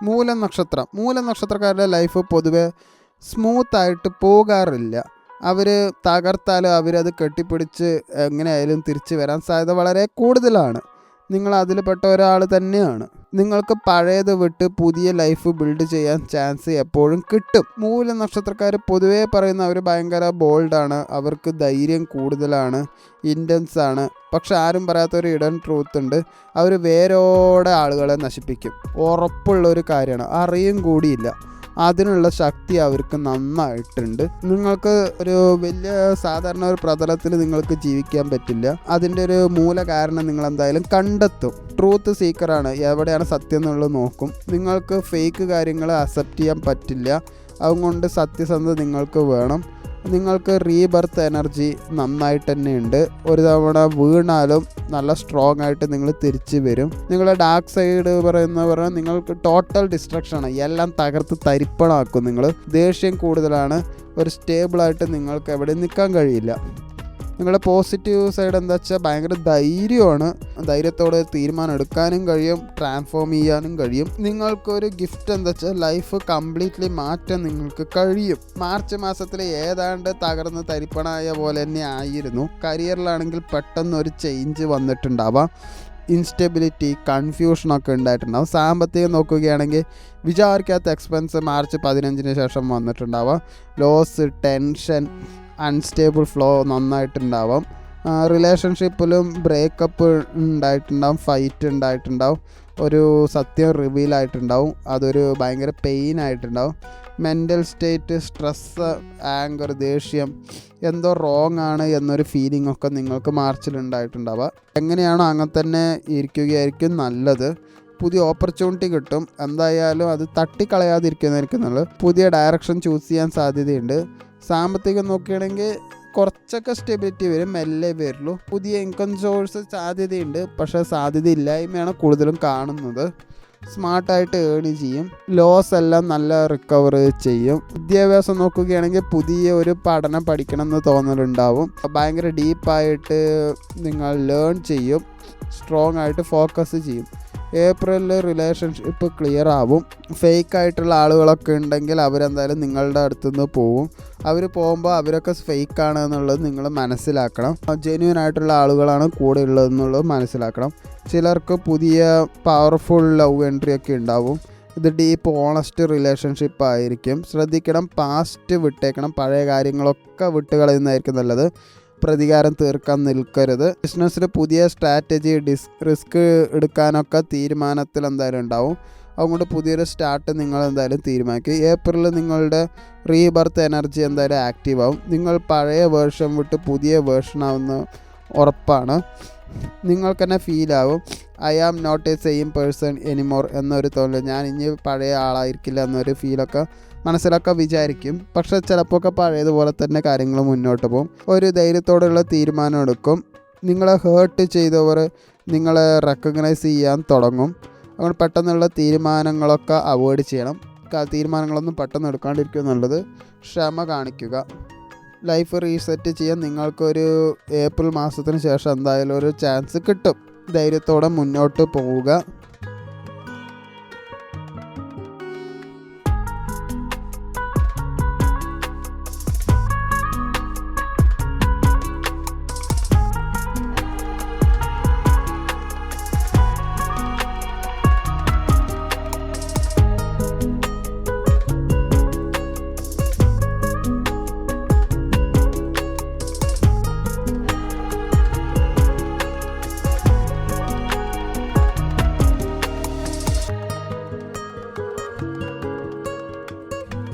മൂലം നക്ഷത്രക്കാരുടെ ലൈഫ് പൊതുവെ സ്മൂത്തായിട്ട് പോകാറില്ല. അവർ തകർത്താലും അവരത് കെട്ടിപ്പിടിച്ച് എങ്ങനെയായാലും തിരിച്ചു വരാൻ സാധ്യത വളരെ കൂടുതലാണ്. നിങ്ങൾ അതിൽ പെട്ട ഒരാൾ തന്നെയാണ്. നിങ്ങൾക്ക് പഴയത് വിട്ട് പുതിയ ലൈഫ് ബിൽഡ് ചെയ്യാൻ ചാൻസ് എപ്പോഴും കിട്ടും. മൂല നക്ഷത്രക്കാർ പൊതുവേ പറയുന്ന അവർ ഭയങ്കര ബോൾഡാണ്, അവർക്ക് ധൈര്യം കൂടുതലാണ്, ഇൻറ്റൻസ് ആണ്. പക്ഷെ ആരും പറയാത്തൊരു ഇടൻ ട്രൂത്ത് ഉണ്ട്, അവർ വേരോടെ ആളുകളെ നശിപ്പിക്കും. ഉറപ്പുള്ളൊരു കാര്യമാണ്, അറിയും കൂടിയില്ല. അതിനുള്ള ശക്തി അവർക്ക് നന്നായിട്ടുണ്ട്. നിങ്ങൾക്ക് ഒരു വലിയ സാധാരണ ഒരു പ്രതലത്തിൽ നിങ്ങൾക്ക് ജീവിക്കാൻ പറ്റില്ല. അതിൻ്റെ ഒരു മൂല കാരണം നിങ്ങൾ എന്തായാലും കണ്ടെത്തും. ട്രൂത്ത് സീക്കറാണ്, എവിടെയാണ് സത്യം എന്നുള്ളത് നോക്കും. നിങ്ങൾക്ക് ഫേക്ക് കാര്യങ്ങൾ അക്സെപ്റ്റ് ചെയ്യാൻ പറ്റില്ല. അതുകൊണ്ട് സത്യസന്ധത നിങ്ങൾക്ക് വേണം. നിങ്ങൾക്ക് റീബർത്ത് എനർജി നന്നായിട്ട് തന്നെ ഉണ്ട്. ഒരു തവണ വീണാലും നല്ല സ്ട്രോങ് ആയിട്ട് നിങ്ങൾ തിരിച്ച് വരും. നിങ്ങളുടെ ഡാർക്ക് സൈഡ് പറഞ്ഞാൽ നിങ്ങൾക്ക് ടോട്ടൽ ഡിസ്ട്രക്ഷനാണ്, എല്ലാം തകർത്ത് തരിപ്പണമാക്കും. നിങ്ങൾ ദേഷ്യം കൂടുതലാണ്, ഒരു സ്റ്റേബിളായിട്ട് നിങ്ങൾക്ക് എവിടെ നിൽക്കാൻ കഴിയില്ല. നിങ്ങളുടെ പോസിറ്റീവ് സൈഡ് എന്താ വെച്ചാൽ ഭയങ്കര ധൈര്യമാണ്. ധൈര്യത്തോടെ തീരുമാനം എടുക്കാനും കഴിയും, ട്രാൻസ്ഫോം ചെയ്യാനും കഴിയും. നിങ്ങൾക്കൊരു ഗിഫ്റ്റ് എന്താ വെച്ചാൽ ലൈഫ് കംപ്ലീറ്റ്ലി മാറ്റാൻ നിങ്ങൾക്ക് കഴിയും. മാർച്ച് മാസത്തിൽ ഏതാണ്ട് തകർന്ന് തരിപ്പണായ പോലെ തന്നെ ആയിരുന്നു. കരിയറിലാണെങ്കിൽ പെട്ടെന്നൊരു ചേഞ്ച് വന്നിട്ടുണ്ടാവാം. ഇൻസ്റ്റെബിലിറ്റി, കൺഫ്യൂഷനൊക്കെ ഉണ്ടായിട്ടുണ്ടാവും. സാമ്പത്തികം നോക്കുകയാണെങ്കിൽ വിചാരിക്കാത്ത എക്സ്പെൻസ് മാർച്ച് 15 ശേഷം വന്നിട്ടുണ്ടാവാം. ലോസ്, ടെൻഷൻ, അൺസ്റ്റേബിൾ ഫ്ലോ നന്നായിട്ടുണ്ടാവാം. റിലേഷൻഷിപ്പിലും ബ്രേക്കപ്പ് ഉണ്ടായിട്ടുണ്ടാവും, ഫൈറ്റ് ഉണ്ടായിട്ടുണ്ടാവും, ഒരു സത്യം റിവീലായിട്ടുണ്ടാവും, അതൊരു ഭയങ്കര പെയിൻ ആയിട്ടുണ്ടാവും. മെൻ്റൽ സ്റ്റേറ്റ്, സ്ട്രെസ്സ്, ആങ്കർ, ദേഷ്യം, എന്തോ റോങ് ആണ് എന്നൊരു ഫീലിംഗ് ഒക്കെ നിങ്ങൾക്ക് മാർച്ചിലുണ്ടായിട്ടുണ്ടാവുക. എങ്ങനെയാണോ അങ്ങനെ തന്നെ ഇരിക്കുകയായിരിക്കും നല്ലത്. പുതിയ ഓപ്പർച്യൂണിറ്റി കിട്ടും. എന്തായാലും അത് തട്ടിക്കളയാതിരിക്കുന്നതായിരിക്കും നല്ലത്. പുതിയ ഡയറക്ഷൻ ചൂസ് ചെയ്യാൻ സാധ്യതയുണ്ട്. സാമ്പത്തികം നോക്കുകയാണെങ്കിൽ കുറച്ചൊക്കെ സ്റ്റെബിലിറ്റി വരും, മെല്ലെ വരുള്ളൂ. പുതിയ ഇൻകം സോഴ്സ് സാധ്യതയുണ്ട്, പക്ഷേ സാധ്യത ഇല്ലായ്മയാണ് കൂടുതലും കാണുന്നത്. സ്മാർട്ടായിട്ട് ഏൺ ചെയ്യും. ലോസ് എല്ലാം നല്ല റിക്കവർ ചെയ്യും. വിദ്യാഭ്യാസം നോക്കുകയാണെങ്കിൽ പുതിയ ഒരു പഠനം പഠിക്കണം എന്ന് തോന്നലുണ്ടാവും. ഭയങ്കര ഡീപ്പായിട്ട് നിങ്ങൾ ലേൺ ചെയ്യും, സ്ട്രോങ് ആയിട്ട് ഫോക്കസ് ചെയ്യും. ഏപ്രിലിൽ റിലേഷൻഷിപ്പ് ക്ലിയർ ആവും. ഫേക്കായിട്ടുള്ള ആളുകളൊക്കെ ഉണ്ടെങ്കിൽ അവരെന്തായാലും നിങ്ങളുടെ അടുത്തുനിന്ന് പോവും. അവർ പോകുമ്പോൾ അവരൊക്കെ ഫേക്കാണ് എന്നുള്ളത് നിങ്ങൾ മനസ്സിലാക്കണം. ജെന്യൂൻ ആയിട്ടുള്ള ആളുകളാണ് കൂടെ ഉള്ളതെന്നുള്ളത് മനസ്സിലാക്കണം. ചിലർക്ക് പുതിയ പവർഫുൾ ലവ് എൻട്രി ഒക്കെ ഉണ്ടാവും. ഇത് ഡീപ്പ് ഓണസ്റ്റ് റിലേഷൻഷിപ്പ് ആയിരിക്കും. ശ്രദ്ധിക്കണം, പാസ്റ്റ് വിട്ടേക്കണം. പഴയ കാര്യങ്ങളൊക്കെ വിട്ടുകളയുന്നതായിരിക്കും നല്ലത്. പ്രതികാരം തീർക്കാൻ നിൽക്കരുത്. ബിസിനസ്സിൽ പുതിയ സ്ട്രാറ്റജി, റിസ്ക് എടുക്കാനൊക്കെ തീരുമാനത്തിൽ എന്തായാലും ഉണ്ടാവും. അതുകൊണ്ട് പുതിയൊരു സ്റ്റാർട്ട് നിങ്ങൾ എന്തായാലും തീരുമാനിക്കും. ഏപ്രിലിൽ നിങ്ങളുടെ റീബർത്ത് എനർജി എന്തായാലും ആക്റ്റീവ് ആവും. നിങ്ങൾ പഴയ വേർഷൻ വിട്ട് പുതിയ വേർഷൻ ആവുന്ന ഉറപ്പാണ്. നിങ്ങൾക്ക് തന്നെ ഫീലാവും, I am not a same person anymore എന്നൊരു തോന്നൽ. ഞാൻ ഇനി പഴയ ആളായിരിക്കില്ല എന്നൊരു ഫീലൊക്കെ മനസ്സിലൊക്കെ വിചാരിക്കും. പക്ഷെ ചിലപ്പോൾ ഒക്കെ പഴയതുപോലെ തന്നെ കാര്യങ്ങൾ മുന്നോട്ട് പോകും. ഒരു ധൈര്യത്തോടുള്ള തീരുമാനം എടുക്കും. നിങ്ങളെ ഹേർട്ട് ചെയ്തവർ നിങ്ങളെ റെക്കഗ്നൈസ് ചെയ്യാൻ തുടങ്ങും. അതുകൊണ്ട് പെട്ടെന്നുള്ള തീരുമാനങ്ങളൊക്കെ അവോയ്ഡ് ചെയ്യണം. തീരുമാനങ്ങളൊന്നും പെട്ടെന്ന് എടുക്കാണ്ടിരിക്കുക എന്നുള്ളത്. ക്ഷമ കാണിക്കുക. ലൈഫ് റീസെറ്റ് ചെയ്യാൻ നിങ്ങൾക്കൊരു ഏപ്രിൽ മാസത്തിന് ശേഷം എന്തായാലും ഒരു ചാൻസ് കിട്ടും. ധൈര്യത്തോടെ മുന്നോട്ട് പോവുക.